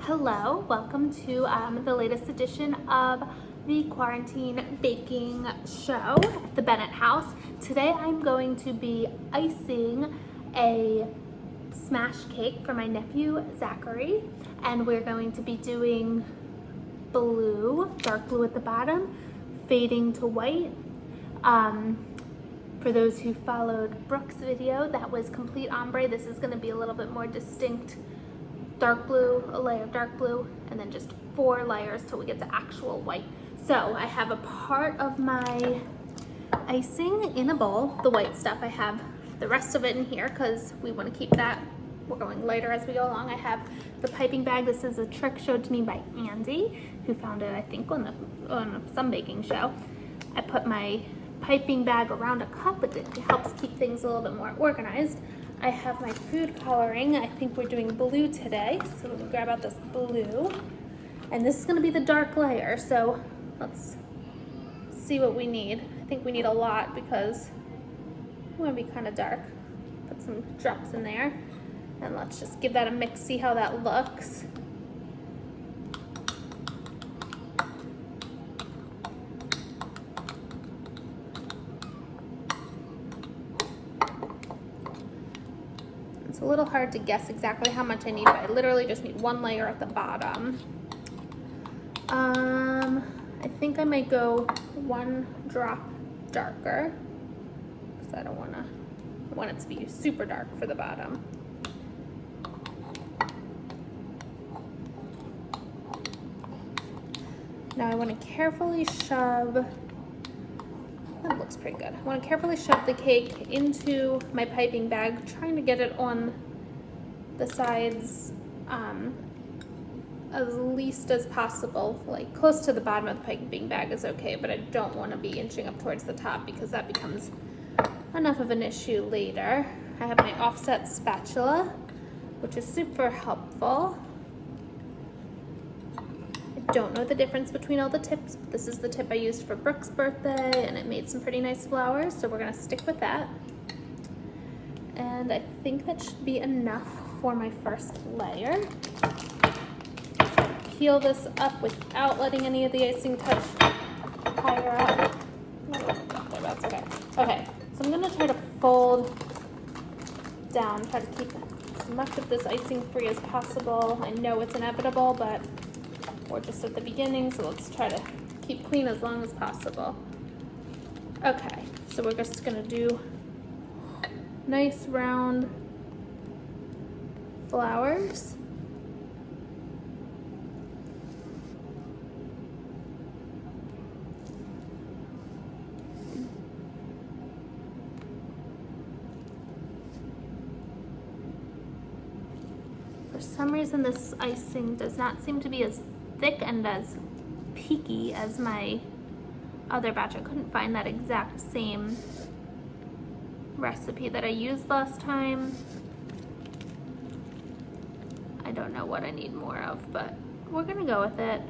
Hello, welcome to the latest edition of the Quarantine Baking Show at the Bennett House. Today I'm going to be icing a smash cake for my nephew Zachary, and we're going to be doing blue, dark blue at the bottom, fading to white. For those who followed Brooke's video, that was complete ombre. This is going to be a little bit more distinct dark blue, a layer of dark blue, and then just 4 layers till we get to actual white. So I have a part of my icing in a bowl, the white stuff. I have the rest of it in here because we want to keep that. We're going lighter as we go along. I have the piping bag. This is a trick showed to me by Andy, who found it, I think, on some baking show. I put my piping bag around a cup. It helps keep things a little bit more organized. I have my food coloring. I think we're doing blue today, so let me grab out this blue. And this is going to be the dark layer, so let's see what we need. I think we need a lot because we want to be kind of dark. Put some drops in there, and let's just give that a mix, see how that looks. It's a little hard to guess exactly how much I need, but I literally just need 1 layer at the bottom. I think I might go 1 drop darker because I want it to be super dark for the bottom. Now I want to carefully shove. That looks pretty good. I want to carefully shove the cake into my piping bag, trying to get it on the sides as least as possible. Like close to the bottom of the piping bag is okay, but I don't want to be inching up towards the top because that becomes enough of an issue later. I have my offset spatula, which is super helpful. Don't know the difference between all the tips, but this is the tip I used for Brooke's birthday, and it made some pretty nice flowers, so we're gonna stick with that. And I think that should be enough for my first layer. Peel this up without letting any of the icing touch higher up. That's okay. Okay, so I'm gonna try to fold down, try to keep as much of this icing free as possible. I know it's inevitable, but we're just at the beginning, so let's try to keep clean as long as possible. Okay, so we're just gonna do nice round flowers. For some reason, this icing does not seem to be as thick and as peaky as my other batch. I couldn't find that exact same recipe that I used last time. I don't know what I need more of, but we're gonna go with it.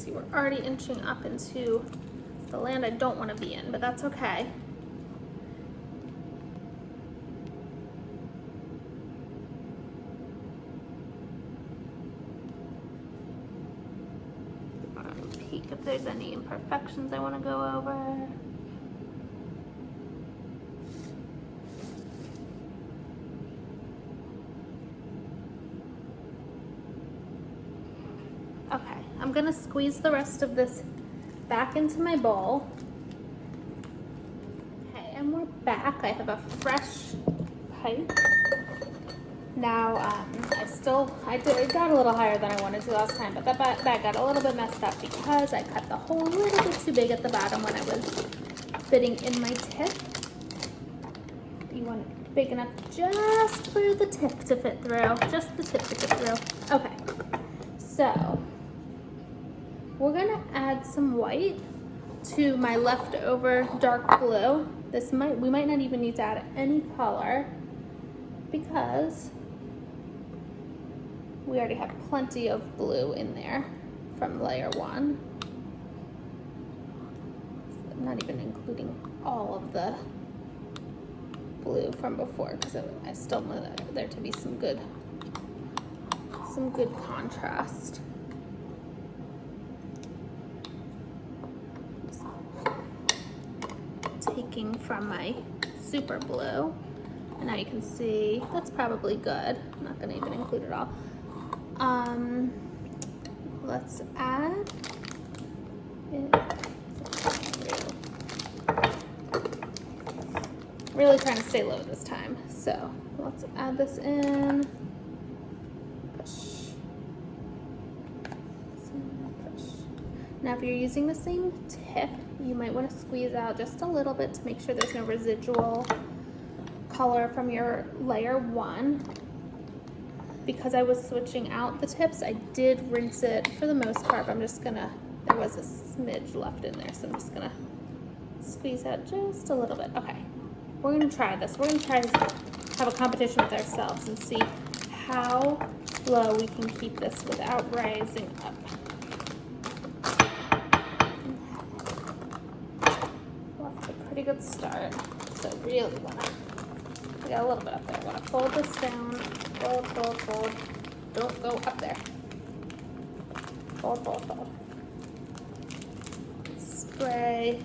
We're already inching up into the land I don't want to be in, but that's okay. Peek if there's any imperfections I want to go over. Okay, I'm gonna squeeze the rest of this back into my bowl. Okay, and we're back. I have a fresh pipe. Now, it got a little higher than I wanted to last time, but that bag got a little bit messed up because I cut the hole a little bit too big at the bottom when I was fitting in my tip. You want it big enough just for the tip to fit through, just the tip to fit through. Okay, so we're gonna add some white. to my leftover dark blue. We might not even need to add any color because we already have plenty of blue in there from layer 1. I'm not even including all of the blue from before because I still want there to be some good contrast. Just taking from my super blue, and now you can see that's probably good. I'm not going to even include it all. Let's add it. Really trying to stay low this time, so let's add this in. Push. Now if you're using the same tip, you might want to squeeze out just a little bit to make sure there's no residual color from your layer 1. Because I was switching out the tips, I did rinse it for the most part, but there was a smidge left in there, so I'm just gonna squeeze out just a little bit. Okay, we're gonna try this. We're gonna try to have a competition with ourselves and see how low we can keep this without rising up. Off to a pretty good start, so really I got a little bit up there. I wanna fold this down. Fold. Don't go up there. Fold. Spray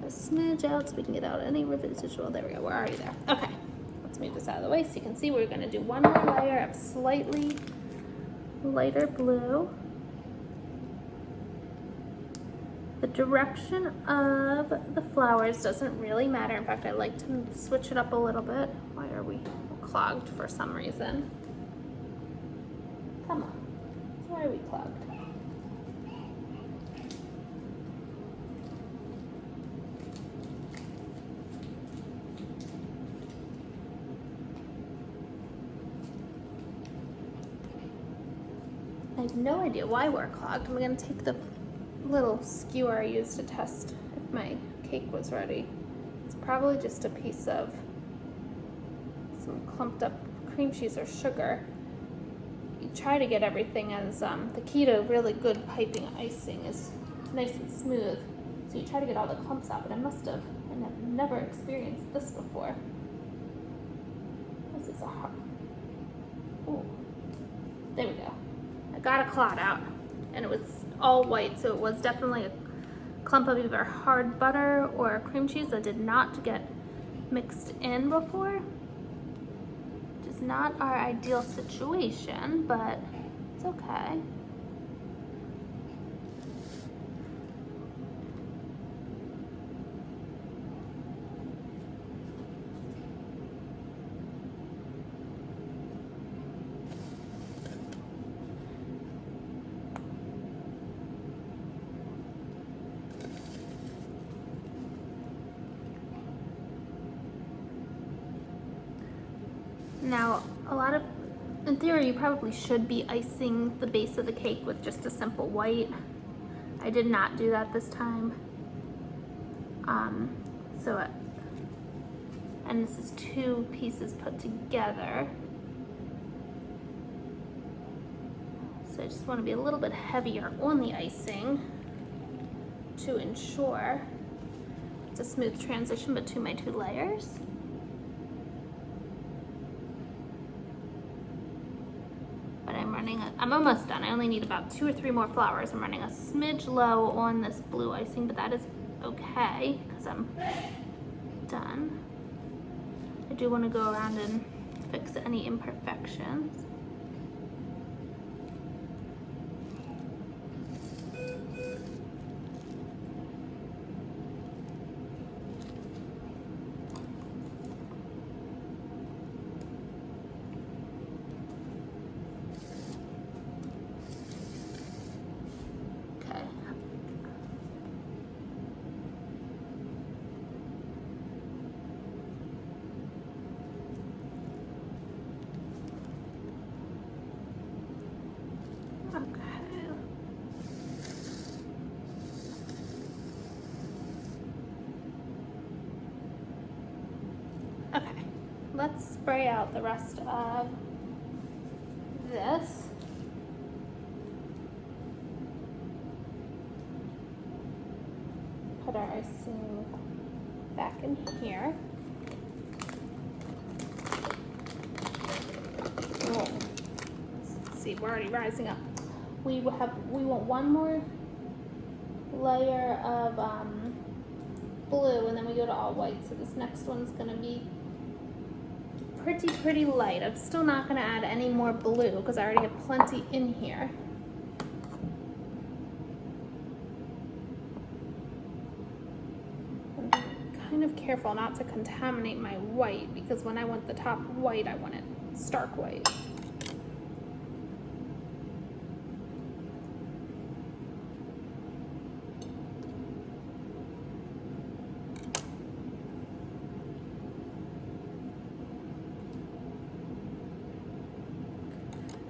a smidge out so we can get out any residual. There we go, we're already there. Okay, let's move this out of the way so you can see we're gonna do one more layer of slightly lighter blue. The direction of the flowers doesn't really matter. In fact, I like to switch it up a little bit. Why are we clogged for some reason? Come on, why are we clogged? I have no idea why we're clogged. I'm gonna take the little skewer I used to test if my cake was ready. It's probably just a piece of some clumped up cream cheese or sugar. You try to get everything as the key to really good piping icing is nice and smooth. So you try to get all the clumps out, but I've never experienced this before. This is a hard. Oh, there we go. I got a clot out, and it was all white, so it was definitely a clump of either hard butter or cream cheese that did not get mixed in before. Which is not our ideal situation, but it's okay. Now, in theory, you probably should be icing the base of the cake with just a simple white. I did not do that this time. And this is 2 pieces put together. So I just want to be a little bit heavier on the icing to ensure it's a smooth transition between my 2 layers. I'm almost done. I only need about 2 or 3 more flowers. I'm running a smidge low on this blue icing, but that is okay because I'm done. I do want to go around and fix any imperfections. let's spray out the rest of this. Put our icing back in here. Oh, let's see, we're already rising up. We want one more layer of blue, and then we go to all white. So this next one's gonna be pretty light. I'm still not gonna add any more blue because I already have plenty in here. I'm kind of careful not to contaminate my white because when I want the top white, I want it stark white.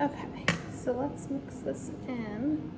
Okay, so let's mix this in.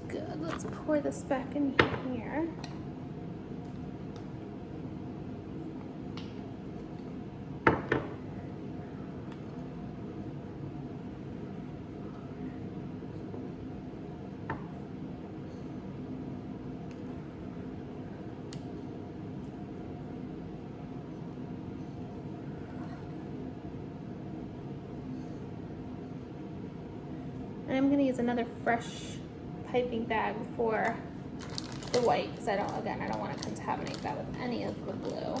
Good, let's pour this back in here. And I'm gonna use another fresh piping bag for the white because I don't want to contaminate that with any of the blue.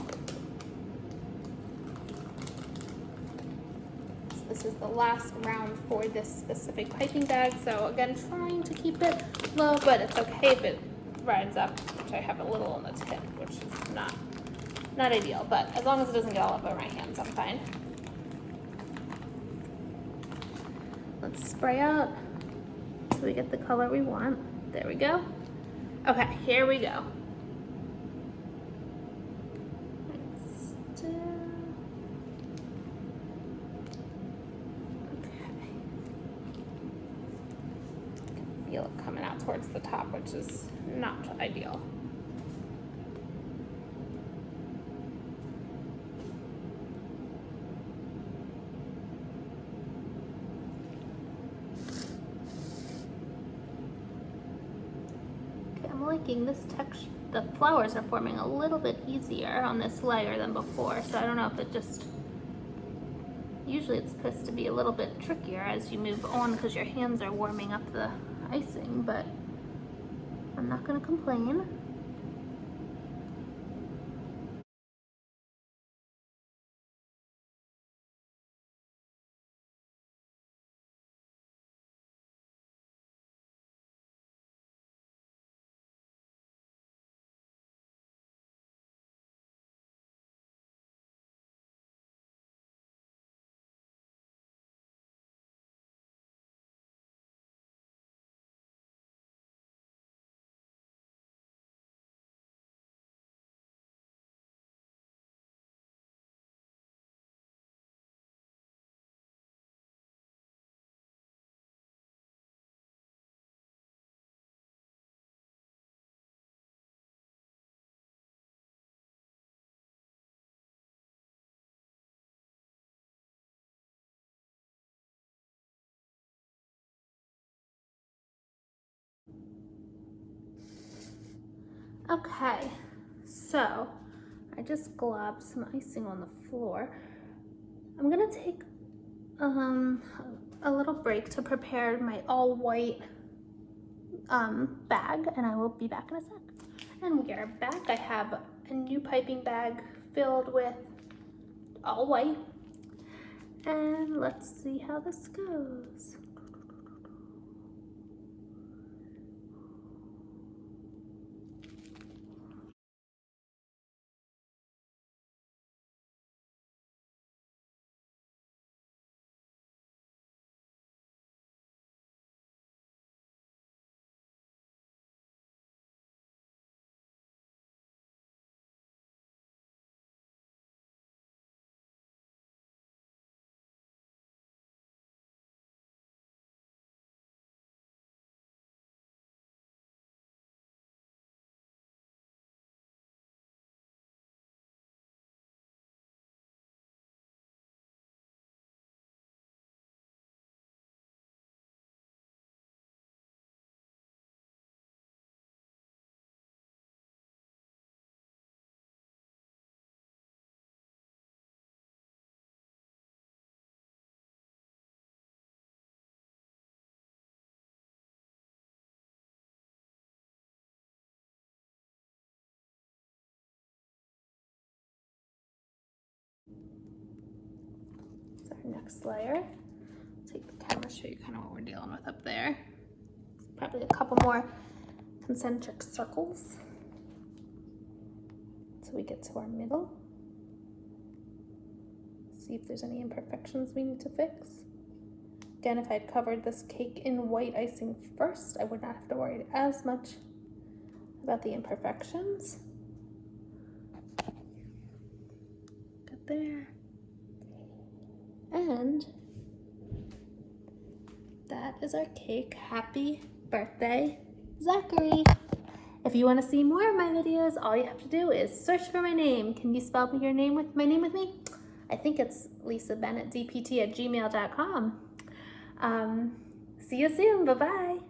So this is the last round for this specific piping bag. So again, trying to keep it low, but it's okay if it rides up, which I have a little on the tip, which is not ideal, but as long as it doesn't get all over my hands, I'm fine. Let's spray out so we get the color we want. There we go. Okay, here we go. Okay. I can feel it coming out towards the top, which is not ideal. Liking this texture. The flowers are forming a little bit easier on this layer than before, so I don't know if it just, usually it's supposed to be a little bit trickier as you move on because your hands are warming up the icing, but I'm not going to complain. Okay, so I just globbed some icing on the floor. I'm gonna take a little break to prepare my all white bag, and I will be back in a sec. And we are back. I have a new piping bag filled with all white, and let's see how this goes. this layer. Take the camera, show you kind of what we're dealing with up there. Probably a couple more concentric circles. So we get to our middle. See if there's any imperfections we need to fix. Again, if I'd covered this cake in white icing first, I would not have to worry as much about the imperfections. Good there. And that is our cake. Happy birthday, Zachary. If you want to see more of my videos, all you have to do is search for my name. Can you spell my name with me? I think it's lisabennettdpt@gmail.com. See you soon. Bye-bye.